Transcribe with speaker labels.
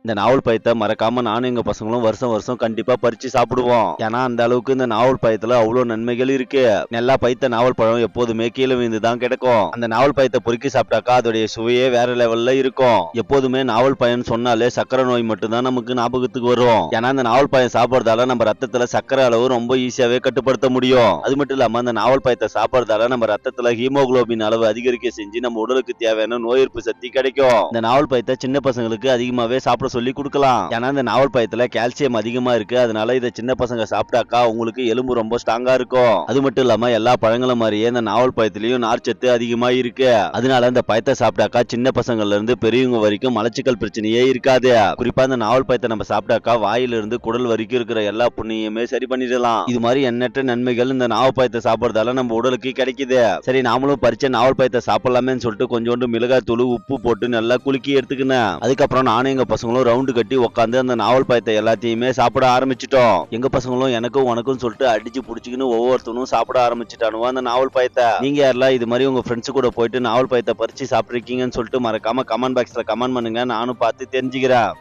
Speaker 1: இந்த நாவல் பழத்தை மறக்காம நானும் எங்க பசங்களும் வருஷம் வருஷம் கண்டிப்பா பறிச்சு சாப்பிடுவோம். ஏன்னா அந்த அளவுக்கு இந்த நாவல் பழத்துல அவ்வளவு நன்மைகள் இருக்கு. நல்லா பைத்த நாவல் பழம் எப்போதுமே கீழே விழுந்து தான் கிடக்கும். அந்த நாவல் பழத்தை பொறுக்கி சாப்பிட்டாக்கா அதோடைய சுவையே வேற லெவல்ல இருக்கும். எப்போதுமே நாவல் பழம் சொன்னாலே சக்கரை நோய் மட்டும்தான் நமக்கு ஞாபகத்துக்கு வரும். ஏன்னா அந்த நாவல் பழம் சாப்பிடுறதால நம்ம ரத்தத்துல சக்கரை அளவு ரொம்ப ஈஸியாவே கட்டுப்படுத்த முடியும். அது மட்டும் இல்லாம அந்த நாவல் பழத்தை சாப்பிடுறதால நம்ம ரத்தத்துல ஹீமோகுளோபின் அளவு அதிகரிக்க செஞ்சு நம்ம உடலுக்கு தேவையான நோய் எதிர்ப்பு சக்தி கிடைக்கும். இந்த நாவல் பழத்தை சின்ன பசங்களுக்கு அதிகமாவே சாப்பிட சொல்லி கொடுக்கலாம். ஏன்னா இந்த நாவல் பழத்துல கால்சியம் அதிகமா இருக்கு. அதனால இதை சின்ன பசங்க சாப்பிட்டாக்கா உங்களுக்கு எலும்பு ரொம்ப ஸ்ட்ராங்கா இருக்கும். அது மட்டும் இல்லாம எல்லா பழங்களும் மாதிரியே இந்த நாவல் பழத்திலயும் நார்ச்சத்து அதிகமா இருக்கு. அதனால இந்த பழத்தை சாப்பிட்டாக்கா சின்ன பசங்கள்ல இருந்து பெரியவங்க வரைக்கும் மலச்சிக்கல் பிரச்சனையே இருக்காது. குறிப்பா இந்த நாவல் பழத்தை நம்ம சாப்பிட்டாக்கா வாயில இருந்து குடல் வரைக்கும் இருக்கிற எல்லா புண்ணியுமே சரி பண்ணிடலாம். இது மாதிரி எண்ணற்ற நன்மைகள் இந்த நாவல் பழத்தை சாப்பிடுறதால நம்ம உடலுக்கு கிடைக்குது. சரி, நாமளும் பறிச்ச நாவல் பழத்தை சாப்பிடலாமே சொல்லிட்டு கொஞ்சோண்டு மிளகாய் தூள் உப்பு போட்டு நல்லா குலுக்கி எடுத்துக்கினேன். அதுக்கப்புறம் நானும் எங்க பசங்களும் ரவுண்டு கட்டி உட்காந்து அந்த நாவல் பழத்தை எல்லாத்தையுமே சாப்பிட ஆரம்பிச்சிட்டோம். எங்க பசங்களும் எனக்கும் உனக்கும் சொல்லிட்டு அடிச்சு புடிச்சுக்கின்னு ஒவ்வொருத்தனும் சாப்பிட ஆரம்பிச்சுட்டானுவா அந்த நாவல் பழத்தை. நீங்க யாரெல்லாம் இது மாதிரி உங்க ஃப்ரெண்ட்ஸ் கூட போயிட்டு நாவல் பழத்தை பறிச்சு சாப்பிட்டுருக்கீங்கன்னு சொல்லிட்டு மறக்காம கமெண்ட் பாக்ஸ்ல கமெண்ட் பண்ணுங்க. நானும் பார்த்து தெரிஞ்சுக்கிறேன்.